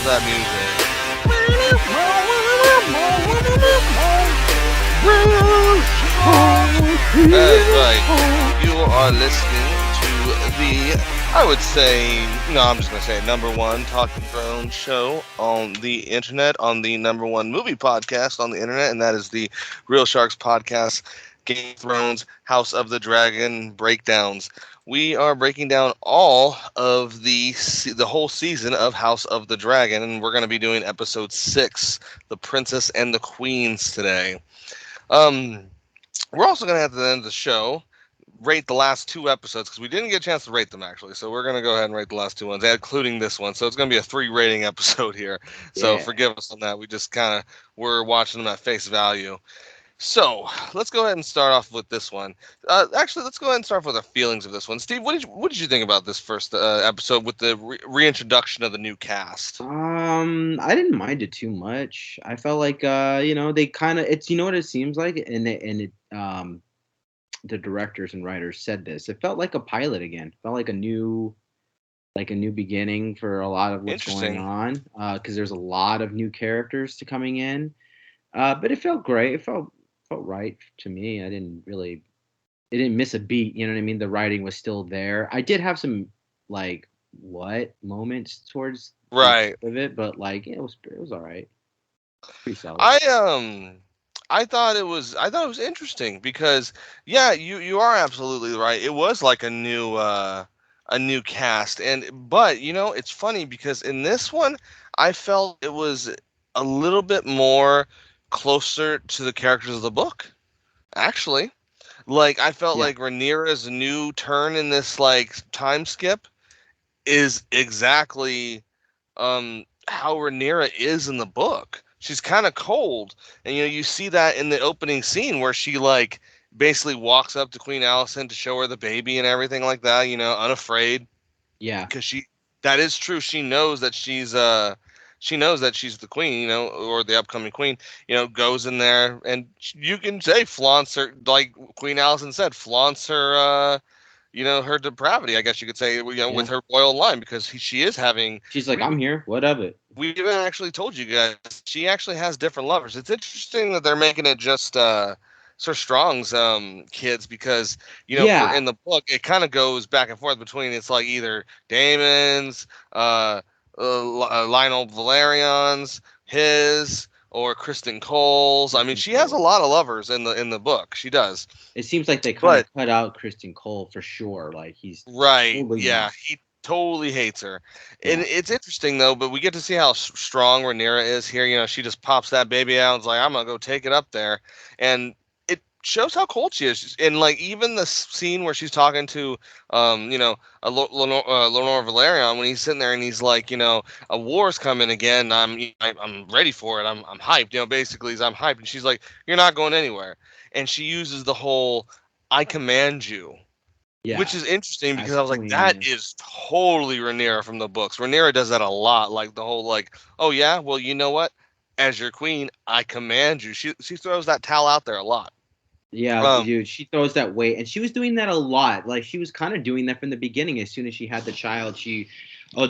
of that music. That's right. You are listening to I would say, no, I'm just going to say number one Talking Thrones show on the internet, on the number one movie podcast on the internet, and that is the Real Sharks podcast, Game of Thrones, House of the Dragon breakdowns. We are breaking down all of the whole season of House of the Dragon, and we're going to be doing episode 6, The Princess and the Queens, today. We're also going to have at the end of the show rate the last 2 episodes because we didn't get a chance to rate them actually. So we're going to go ahead and rate the last 2 ones, including this one. So it's going to be a 3 rating episode here. So forgive us on that. We just we're watching them at face value. So let's go ahead and start off with this one. Actually, let's go ahead and start with the feelings of this one. Steve, what did you think about this first episode with the reintroduction of the new cast? I didn't mind it too much. I felt like they kind of it's what it seems like, and the directors and writers said this. It felt like a pilot again. It felt like a new beginning for a lot of what's going on. Because there's a lot of new characters coming in. But it felt great. It felt right to me. It didn't miss a beat. You know what I mean? The writing was still there. I did have some what moments towards right of it, but it was all right. Pretty solid. I thought it was interesting because you are absolutely right. It was like a new cast, but it's funny because in this one I felt it was a little bit more closer to the characters of the book. Actually, I felt like Rhaenyra's new turn in this time skip is exactly how Rhaenyra is in the book. She's kind of cold, and you see that in the opening scene where she basically walks up to Queen Alicent to show her the baby and everything like that, unafraid. Yeah, because that is true. She knows that she's the queen, or the upcoming queen. Goes in there, and you can say flaunts her, like Queen Alicent said, flaunts her her depravity, I guess you could say, with her royal line, because she is having. She's like, I'm here. What of it? We even actually told you guys she actually has different lovers. It's interesting that they're making it just Sir Strong's kids, because in the book it kind of goes back and forth between it's either Daemon's, Lionel Valerian's, his, or Kristen Cole's. I mean, she has a lot of lovers in the book. She does. It seems like they kind of cut out Kristen Cole for sure. He's right. Totally he totally hates her. And it's interesting though, but we get to see how strong Rhaenyra is here. She just pops that baby out and is like, I'm gonna go take it up there, and it shows how cold she is. And even the scene where she's talking to Lenore Valerian, when he's sitting there and he's like, a war's coming again, I'm ready for it, I'm hyped, basically I'm hyped, and she's like, you're not going anywhere. And she uses the whole I command you. Yeah. Which is interesting because I was like, that is totally Rhaenyra from the books. Rhaenyra does that a lot, the whole oh yeah, well, you know what? As your queen, I command you. She throws that towel out there a lot. Yeah, dude, she throws that weight, and she was doing that a lot. She was kind of doing that from the beginning. As soon as she had the child, the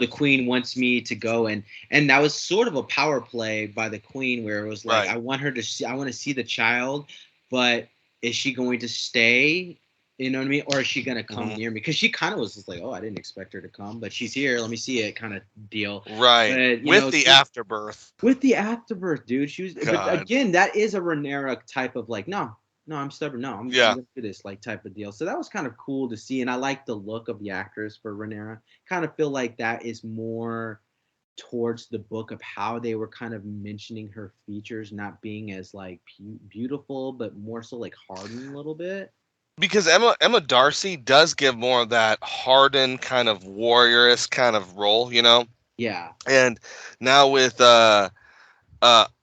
queen wants me to go, and that was sort of a power play by the queen, where it was like, right. I want to see the child, but is she going to stay? You know what I mean? Or is she going to come near me? Because she kind of was just like, oh, I didn't expect her to come, but she's here. Let me see it kind of deal. Right. But, with the afterbirth. With the afterbirth, dude. She was, but again, that is a Rhaenyra type of no, I'm stubborn. No, I'm going to do this type of deal. So that was kind of cool to see. And I like the look of the actress for Rhaenyra. Kind of feel like that is more towards the book of how they were kind of mentioning her features not being as beautiful, but more so hardened a little bit. Because Emma Darcy does give more of that hardened kind of warrioress kind of role, Yeah. And now with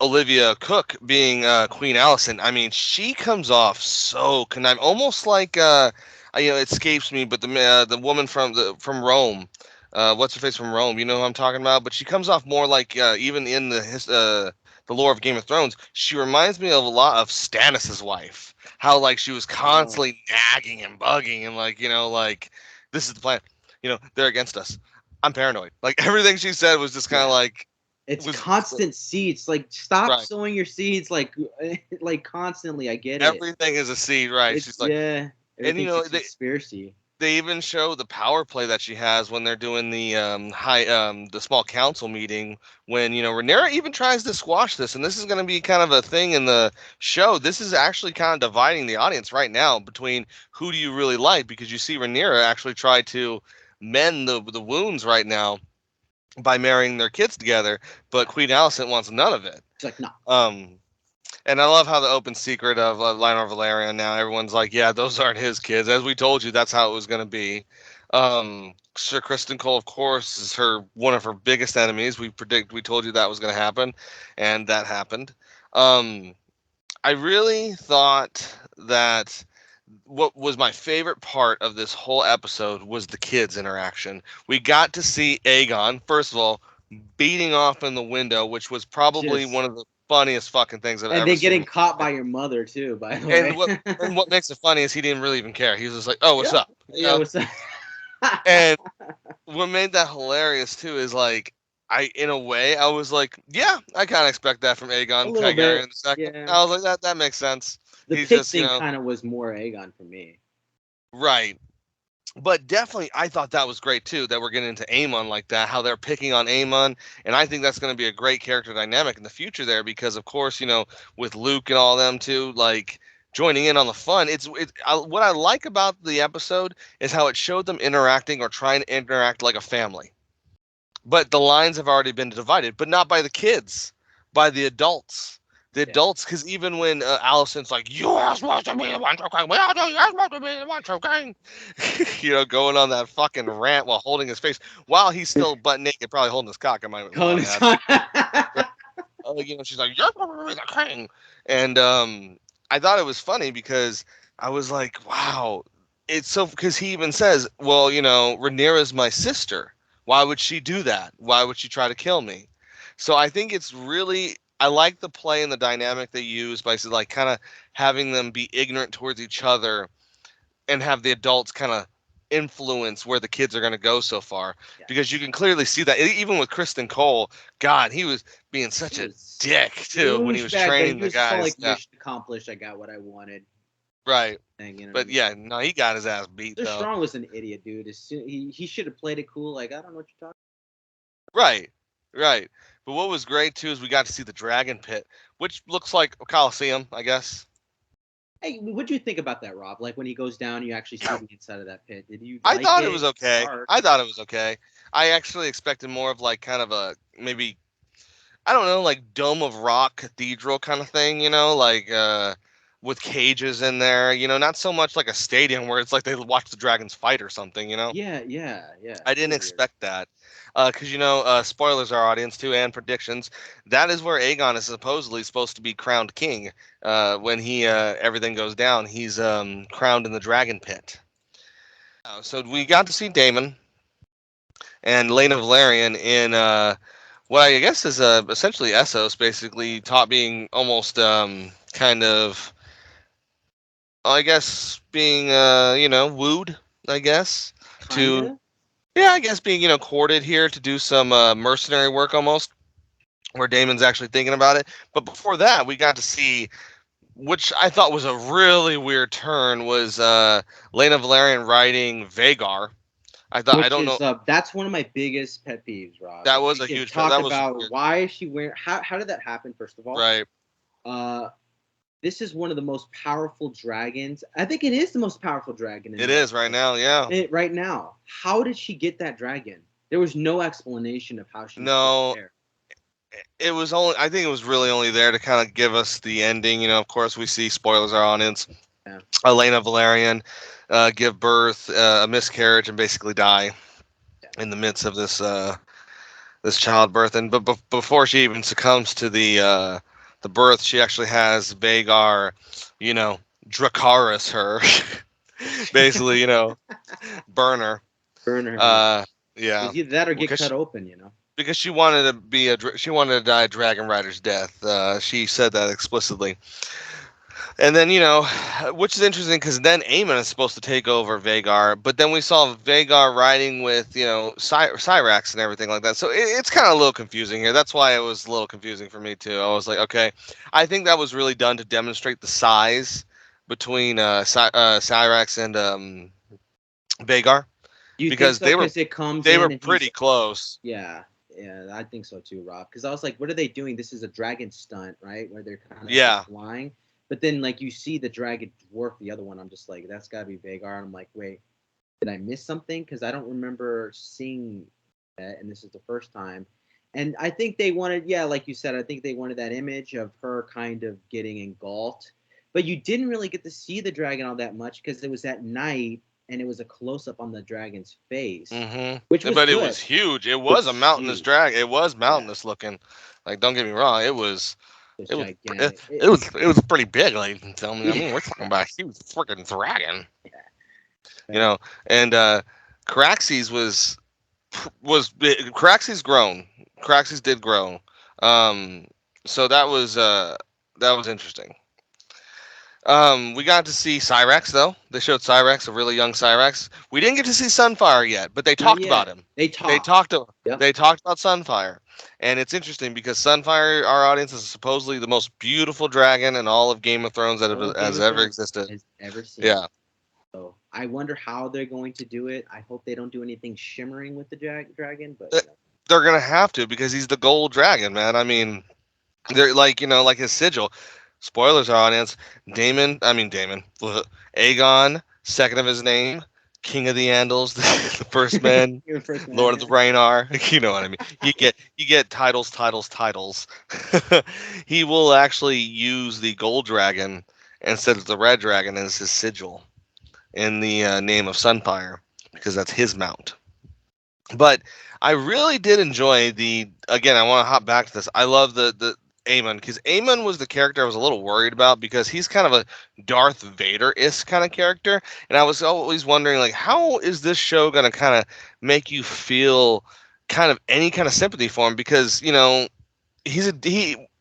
Olivia Cook being Queen Alicent, I mean, she comes off so conniving, almost it escapes me, but the woman from Rome, what's her face from Rome? You know who I'm talking about? But she comes off more even in the lore of Game of Thrones, she reminds me of a lot of Stannis' wife. How she was constantly nagging and bugging and this is the plan. They're against us. I'm paranoid. Everything she said was just kind of It's constant seeds. Like, stop sowing your seeds like constantly. I get it. Everything is a seed, right? She's like, yeah. And conspiracy. They even show the power play that she has when they're doing the the small council meeting, when Rhaenyra even tries to squash this, and this is going to be kind of a thing in the show. This is actually kind of dividing the audience right now between who do you really like, because you see Rhaenyra actually try to mend the wounds right now by marrying their kids together, but Queen Alicent wants none of it. She's like, no. And I love how the open secret of Lionel Valerian, now everyone's like, yeah, those aren't his kids. As we told you, that's how it was going to be. Sir Kristen Cole, of course, is one of her biggest enemies. We told you that was going to happen, and that happened. I really thought that what was my favorite part of this whole episode was the kids' interaction. We got to see Aegon, first of all, beating off in the window, which was probably one of the funniest fucking things I've ever seen. And they getting caught by your mother too, by the way. And what makes it funny is he didn't really even care. He was just like, "Oh, what's up?" Yeah, what's up? And what made that hilarious too is, like, in a way, I was like, yeah, I kind of expect that from Aegon Targaryen in the second. Yeah. I was like, that makes sense. The Pick thing kind of was more Aegon for me. Right. But definitely, I thought that was great, too, that we're getting into Aemon like that, how they're picking on Aemon. And I think that's going to be a great character dynamic in the future there because, of course, with Luke and all them, too, like, joining in on the fun. What I like about the episode is how it showed them interacting or trying to interact like a family. But the lines have already been divided, but not by the kids, by the adults. The adults, because even when Alicent's like, "You are supposed to be the one to king. Well, you're supposed to be the one to king," going on that fucking rant while holding his face, while he's still butt naked, probably holding his cock. I might. She's like, "You're supposed to be the king," and I thought it was funny because I was like, "Wow." It's so, because he even says, "Well, Rhaenyra's my sister. Why would she do that? Why would she try to kill me?" So I think it's really. I like the play and the dynamic they use by like kind of having them be ignorant towards each other and have the adults kind of influence where the kids are going to go so far, because you can clearly see that even with Kristen Cole. God, he was being such a dick too when he was training the guys. Like, mission accomplished. I got what I wanted. Right. But yeah, no, he got his ass beat. Though Strong was an idiot, dude. He should have played it cool. Like, I don't know what you're talking. Right. But what was great, too, is we got to see the Dragon Pit, which looks like a Coliseum, I guess. Hey, what do you think about that, Rob? Like, when he goes down, you actually see the inside of that pit. Did you I thought it was okay. I thought it was okay. I actually expected more of, like, kind of a, maybe, I don't know, like, Dome of Rock cathedral kind of thing, like, with cages in there, not so much like a stadium where it's like they watch the dragons fight or something, Yeah. I didn't expect that. Because, spoilers our audience too, and predictions. That is where Aegon is supposedly supposed to be crowned king. When everything goes down, he's crowned in the Dragon Pit. So we got to see Daemon and Laena Valerian in what I guess is essentially Essos, basically being almost kind of, I guess, being wooed, I guess. Kinda? Yeah, I guess being, courted here to do some mercenary work almost, where Daemon's actually thinking about it. But before that, we got to see, which I thought was a really weird turn, was Laena Valerian riding Vhagar. That's one of my biggest pet peeves, Rob. That was a huge talk about why is she wearing. How did that happen? First of all, right. This is one of the most powerful dragons. I think it is the most powerful dragon. It is right now, yeah. Right now. How did she get that dragon? There was no explanation of how she got there. It was only, I think it was really only there to kind of give us the ending. Of course, we see, spoilers our audience, Laena Valerian give birth, a miscarriage, and basically die in the midst of this childbirth. But before she even succumbs to the birth, she actually has Vhagar, Dracarys her, basically, burn her. Yeah. It's either that or get cut open, Because she wanted to die a dragon rider's death. She said that explicitly. And then, which is interesting because then Aemon is supposed to take over Vagar, but then we saw Vagar riding with, Cyrax and everything like that. So it's kind of a little confusing here. That's why it was a little confusing for me too. I was like, okay, I think that was really done to demonstrate the size between Cyrax and Vagar Do you think because so? Because it comes they in were and pretty close. yeah, I think so too, Rob. Because I was like, what are they doing? This is a dragon stunt, right? Where they're kind of Yeah. flying. But then, like, you see the dragon dwarf the other one. I'm just like, that's got to be Vagar. And I'm like, wait, did I miss something? Because I don't remember seeing that. And this is the first time. And I think they wanted, yeah, like you said, I think they wanted that image of her kind of getting engulfed. But you didn't really get to see the dragon all that much because it was at night and it was a close up on the dragon's face, which was But good. it was huge. It was a mountainous dragon. It was mountainous looking. Like, don't get me wrong, it was gigantic. it was pretty big. Like, tell me, I mean, we're talking about a huge freaking dragon. Yeah. And Caraxes Caraxes grown. Caraxes did grow. So that was interesting. We got to see Cyrax though. They showed Cyrax, a really young Cyrax. We didn't get to see Sunfire yet, but they talked about him. They talked about Sunfire. And it's interesting because Sunfire, our audience, is supposedly the most beautiful dragon in all of Game of Thrones that has ever existed. Has ever seen. Yeah. So I wonder how they're going to do it. I hope they don't do anything shimmering with the dragon, but they're gonna have to because he's the gold dragon, man. I mean, they're like his sigil. Spoilers, our audience. Daemon, Aegon, second of his name, King of the Andals, the first man, Lord of the Rhaenyra. You know what I mean. You get titles. He will actually use the gold dragon instead of the red dragon as his sigil in the name of Sunfire because that's his mount. But I really did enjoy again, I want to hop back to this. I love the Aemon because Aemon was the character I was a little worried about because he's kind of a Darth Vader-ish kind of character, and I was always wondering like, how is this show gonna kind of make you feel kind of any kind of sympathy for him because he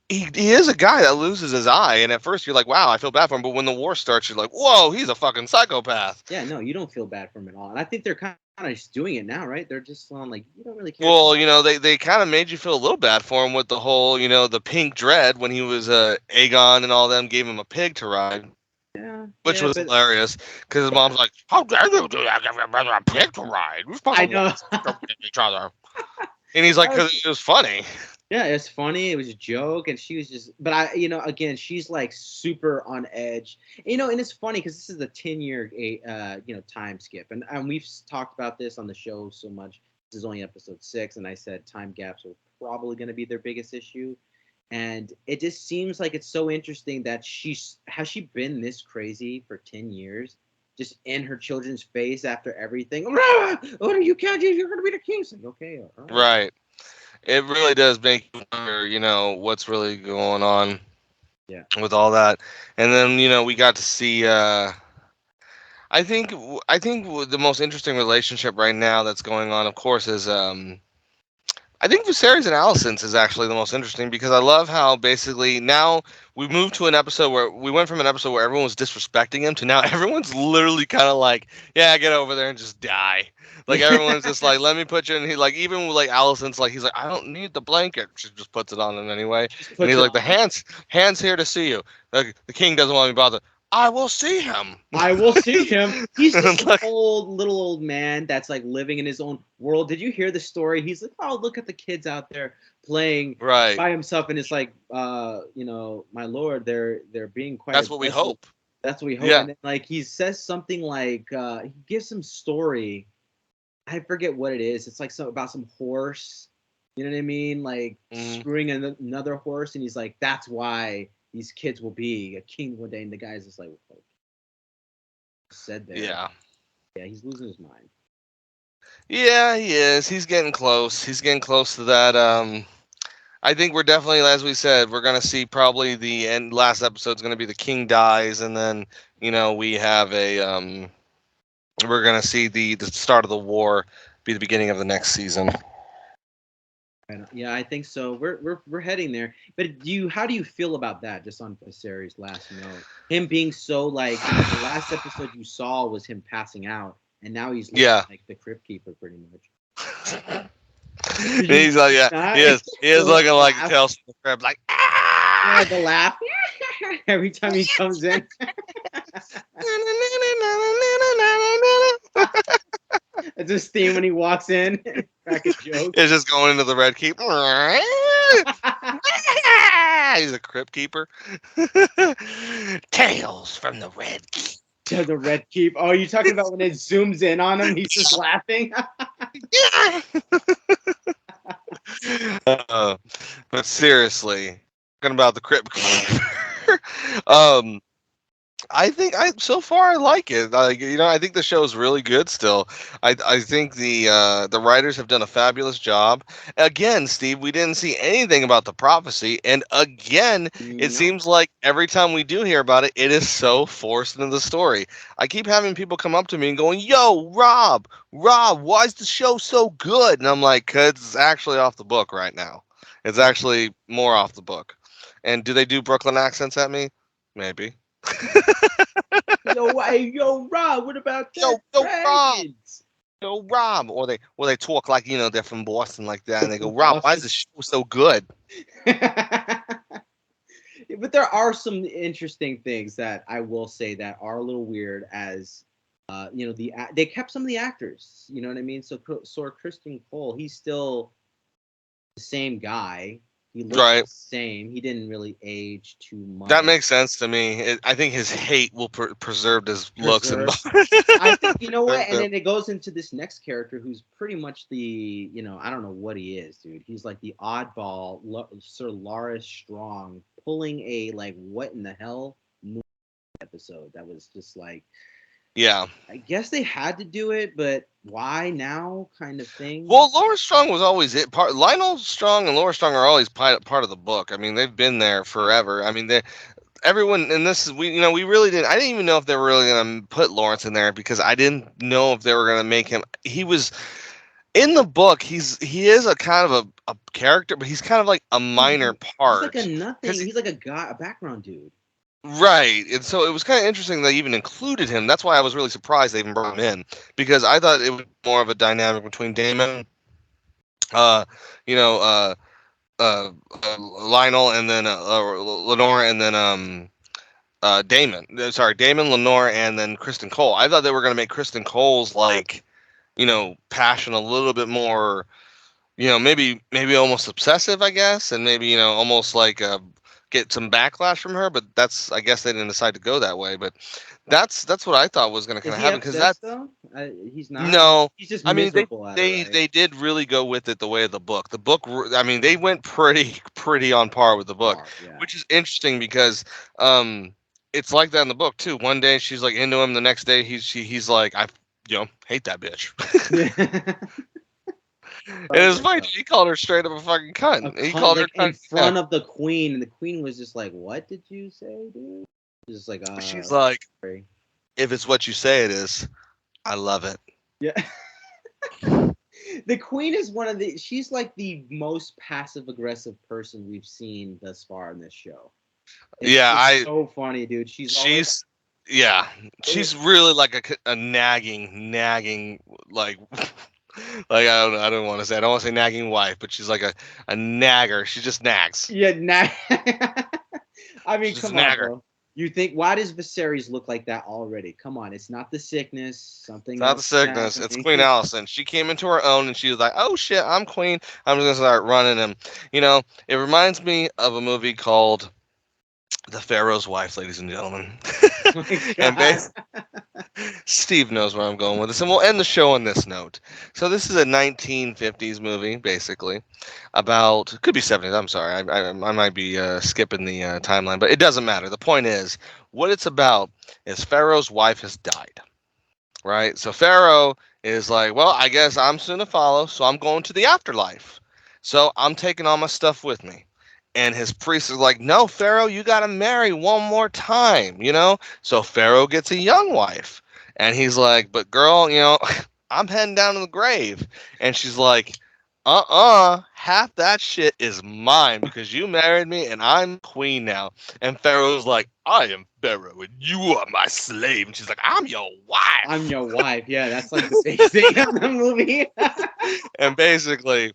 is a guy that loses his eye, and at first you're like, wow, I feel bad for him, but when the war starts, you're like, whoa, he's a fucking psychopath. Yeah, no, you don't feel bad for him at all, and I think they're kind of just doing it now, right? They're just like, you don't really care. Well, they kind of made you feel a little bad for him with the whole, the pink dread when he was Aegon and all them gave him a pig to ride. Yeah, which was hilarious because his mom's like, "How dare you do that? Give your brother a pig to ride? We're supposed to watch each other." And he's like, "Because it was funny." Yeah, it's funny. It was a joke, and she was just. But again, she's like super on edge. And it's funny because this is a 10-year, time skip, and we've talked about this on the show so much. This is only episode 6, and I said time gaps are probably going to be their biggest issue. And it just seems like it's so interesting that has she been this crazy for 10 years, just in her children's face after everything. Oh, you can't do. You're going to be the king. It's like, okay, all right. Right. It really does make you wonder, what's really going on. Yeah. With all that, and then we got to see. I think the most interesting relationship right now that's going on, of course, is I think Viserys and Alicent's is actually the most interesting because I love how basically now we moved to an episode where we went from an episode where everyone was disrespecting him to now everyone's literally kind of like, yeah, get over there and just die. Like everyone's just like, let me put you in. He like even with like Alicent's like he's like, I don't need the blanket. She just puts it on him anyway. And he's like, the hands here to see you. Like the king doesn't want me bothered. I will see him. I will see him. He's just an little old man that's like living in his own world. Did you hear the story? He's like, oh, look at the kids out there playing by himself, and it's like, my lord, they're being quite. That's what we hope. That's what we hope. Yeah. And then, like he says something like he gives some story. I forget what it is. It's like about some horse. You know what I mean? Like screwing another horse, and he's like, that's why these kids will be a king one day, and the guy's just like, what said that? Yeah, he's losing his mind. Yeah, he is. He's getting close. He's getting close to that. I think we're definitely, as we said, we're gonna see probably the end. Last episode's gonna be the king dies, and then we have a we're gonna see the start of the war be the beginning of the next season. Yeah, I think so. We're heading there. But how do you feel about that? Just on Viserys' last note, him being so like the last episode you saw was him passing out, and now he's looking Yeah. like the Crypt Keeper pretty much. He's like, yeah, he is. He is looking like Tales from the Crypt, like, yeah, the laugh every time he comes in. It's his theme when he walks in. Crack a joke. It's just going into the Red Keep. He's a Crypt Keeper. Tales from the Red Keep. To the Red Keep. Oh, you talking about when it zooms in on him? He's just laughing. But seriously, talking about the Crypt Keeper. I so far I like it. I think the show is really good still. I think the writers have done a fabulous job. Again, Steve, we didn't see anything about the prophecy, and again, it seems like every time we do hear about it, it is so forced into the story. I keep having people come up to me and going, "Yo, Rob, why is the show so good?" And I'm like, "'Cause it's actually off the book right now. It's actually more off the book." And do they do Brooklyn accents at me? Maybe. Yo, Rob, what about that? Yo, Rob, or they talk like they're from Boston like that, and they go, Rob, why is the show so good? But there are some interesting things that I will say that are a little weird. As they kept some of the actors. You know what I mean? So Kristen Cole, he's still the same guy. He looks the same. He didn't really age too much. That makes sense to me. I think his hate will preserve his looks. I think, you know what? And then it goes into this next character who's pretty much the, I don't know what he is, dude. He's like the oddball, Sir Loras Strong, pulling a, like, what in the hell episode that was just like, yeah. I guess they had to do it, but why now, kind of thing. Well, Loras Strong was always it. Lionel Strong and Loras Strong are always part of the book. I mean, they've been there forever. I mean, everyone, and this is we really didn't. I didn't even know if they were really going to put Lawrence in there because I didn't know if they were going to make him. He was in the book. He is a kind of a character, but he's kind of like a minor part. He's like a nothing. He's like a background dude. Right, and so it was kind of interesting they even included him. That's why I was really surprised they even brought him in, because I thought it was more of a dynamic between Daemon, Lionel, and then Lenore, and then Daemon. Sorry, Daemon, Lenore, and then Kristen Cole. I thought they were going to make Kristen Cole's passion a little bit more, maybe almost obsessive, I guess, and maybe almost like get some backlash from her, but I guess they didn't decide to go that way. But that's what I thought was going to kind of happen, because he's not. No, he's just. I mean, they did really go with it the way of the book. The book, I mean, they went pretty on par with the book, which is interesting because it's like that in the book too. One day she's like into him, the next day he's like, I hate that bitch. And it was funny. He called her straight up a fucking cunt. He called her in front of the queen, and the queen was just like, "What did you say, dude?" Just like, she's like, sorry. If it's what you say it is, I love it. Yeah. The queen is she's like the most passive aggressive person we've seen thus far in this show. It's so funny, dude. She's really like a nagging like. Like I don't want to say. I don't want to say nagging wife, but she's like a nagger. She just nags. Yeah, I mean, come on, bro. You think, why does Viserys look like that already? Come on, it's not the sickness. Something. It's not the sickness. It's Queen Alicent. She came into her own, and she was like, "Oh shit, I'm queen. I'm just gonna start running him." It reminds me of a movie called The Pharaoh's Wife, ladies and gentlemen. And Steve knows where I'm going with this, and we'll end the show on this note. So this is a 1950s movie, basically, about, could be 70s, I'm sorry, I might be skipping the timeline, but it doesn't matter. The point is, what it's about is Pharaoh's wife has died, right? So Pharaoh is like, well, I guess I'm soon to follow, so I'm going to the afterlife. So I'm taking all my stuff with me. And his priest is like, no, Pharaoh, you got to marry one more time, So Pharaoh gets a young wife. And he's like, but girl, I'm heading down to the grave. And she's like, half that shit is mine because you married me and I'm queen now. And Pharaoh's like, I am Pharaoh and you are my slave. And she's like, I'm your wife. I'm your wife. Yeah, that's like the big thing of the movie. And basically,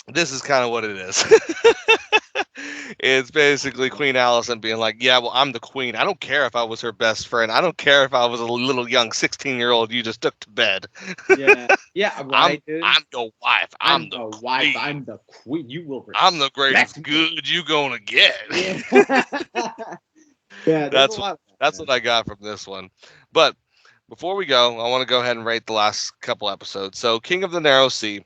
this is kind of what it is. It's basically Queen Alicent being like, yeah, well, I'm the queen. I don't care if I was her best friend. I don't care if I was a little young 16-year-old you just took to bed. Yeah, right, dude. I'm your wife. I'm the wife. queen. I'm the queen. You will. I'm the greatest me. good you gonna get. Yeah, yeah, That's what I got from this one. But before we go, I want to go ahead and rate the last couple episodes. So, King of the Narrow Sea.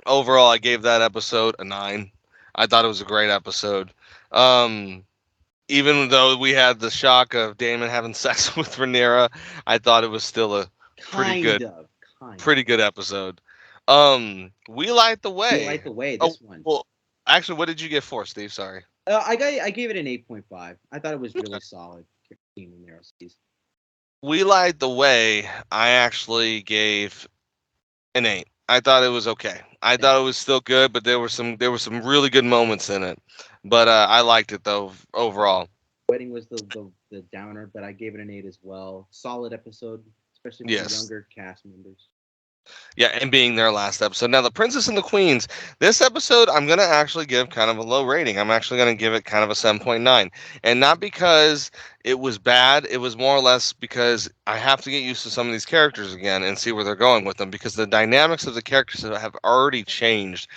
Overall, I gave that episode a 9. I thought it was a great episode. Even though we had the shock of Daemon having sex with Rhaenyra, I thought it was still a pretty good episode. We Light the Way. We Light the Way. This one. Well, actually, what did you give for, Steve? Sorry. I gave it an 8.5. I thought it was really solid. We Light the Way. I actually gave an 8. I thought it was okay. I thought it was still good, but there were some really good moments in it. But I liked it though overall. Wedding was the downer, but I gave it an 8 as well. Solid episode, especially for the younger cast members. Yeah, and being their last episode. Now, The Princess and the Queens. This episode, I'm going to actually give kind of a low rating. I'm actually going to give it kind of a 7.9. And not because it was bad. It was more or less because I have to get used to some of these characters again and see where they're going with them. Because the dynamics of the characters have already changed.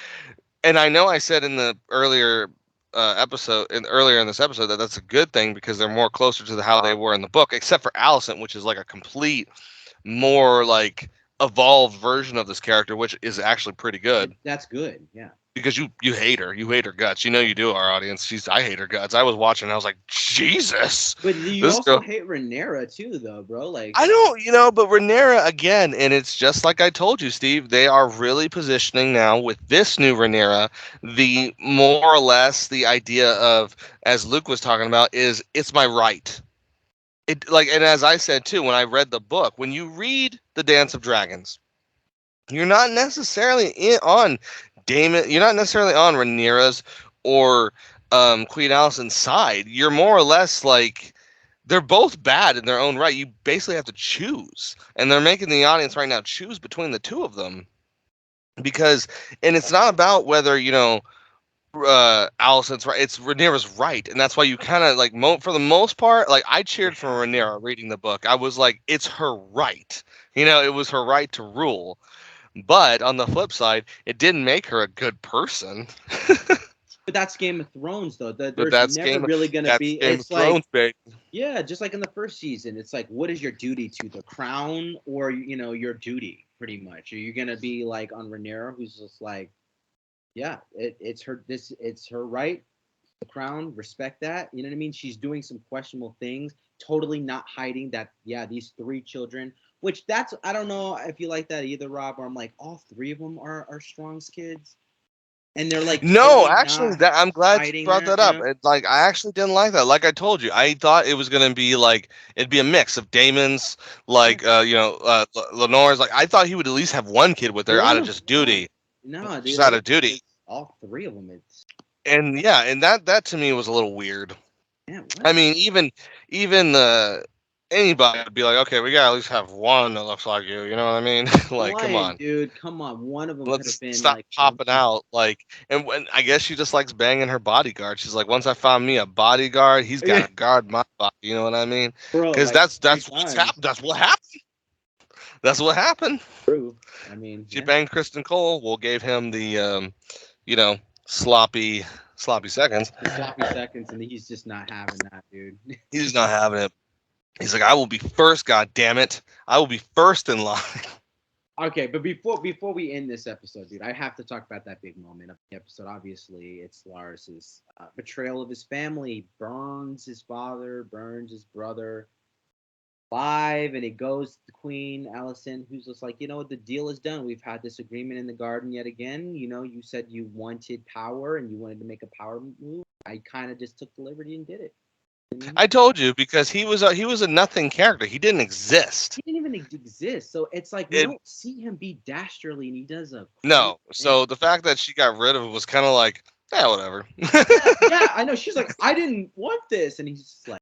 And I know I said in the earlier earlier in this episode that that's a good thing because they're more closer to how they were in the book, except for Alicent, which is like a complete, more like evolved version of this character, which is actually pretty good. That's good, yeah. Because you hate her, you hate her guts. You know you do, our audience. I hate her guts. I was watching, and I was like, Jesus. But you also hate Rhaenyra too, though, bro. Like I don't, but Rhaenyra again, and it's just like I told you, Steve. They are really positioning now with this new Rhaenyra, the more or less the idea of, as Luke was talking about, is it's my right. And as I said too, when I read the book, when you read The Dance of Dragons, you're not necessarily on Daemon. You're not necessarily on Rhaenyra's or Queen Alicent's side. You're more or less like they're both bad in their own right. You basically have to choose, and they're making the audience right now choose between the two of them and it's not about whether Alicent's right. It's Rhaenyra's right, and that's why you kind of like for the most part, like I cheered for Rhaenyra reading the book. I was like, it's her right. It was her right to rule. But on the flip side, it didn't make her a good person. But that's Game of Thrones, though. There's never really going to be. Game of Thrones, baby. Yeah, just like in the first season, it's like, what is your duty to the crown, or your duty, pretty much? Are you going to be like on Rhaenyra, who's just like, yeah, it's her right, the crown, respect that. You know what I mean? She's doing some questionable things, totally not hiding that. Yeah, these 3 children. Which I don't know if you like that either, Rob. Or I'm like, all 3 of them are Strong's kids, and they're like, no, actually, I'm glad you brought that up. I actually didn't like that. Like I told you, I thought it was gonna be like it'd be a mix of Daemon's, Lenore's. Like I thought he would at least have one kid with her out of just duty. No, dude, just out of duty. All 3 of them. And that to me was a little weird. Yeah, I mean, even anybody would be like, okay, we gotta at least have one that looks like you. You know what I mean? Like, come on, dude, come on. One of them could have been. Stop popping out. Like, and when I guess she just likes banging her bodyguard. She's like, once I find me a bodyguard, he's got to guard my body. You know what I mean? Because that's what's happened. That's what happened. That's what happened. True. I mean, she banged Kristen Cole. Well, gave him the, sloppy seconds. The sloppy seconds, and he's just not having that, dude. He's just not having it. He's like, I will be first, God damn it. I will be first in line. Okay, but before we end this episode, dude, I have to talk about that big moment of the episode. Obviously, it's Larys's betrayal of his family. Burns his father, burns his brother alive, and it goes to Queen Alicent, who's just like, the deal is done. We've had this agreement in the garden yet again. You said you wanted power and you wanted to make a power move. I kind of just took the liberty and did it. I told you, because he was a nothing character. He didn't exist. He didn't even exist. So it's like we don't see him be dastardly, and he does a no. So the fact that she got rid of it was kind of like, yeah, whatever. yeah, I know. She's like, I didn't want this, and he's just like.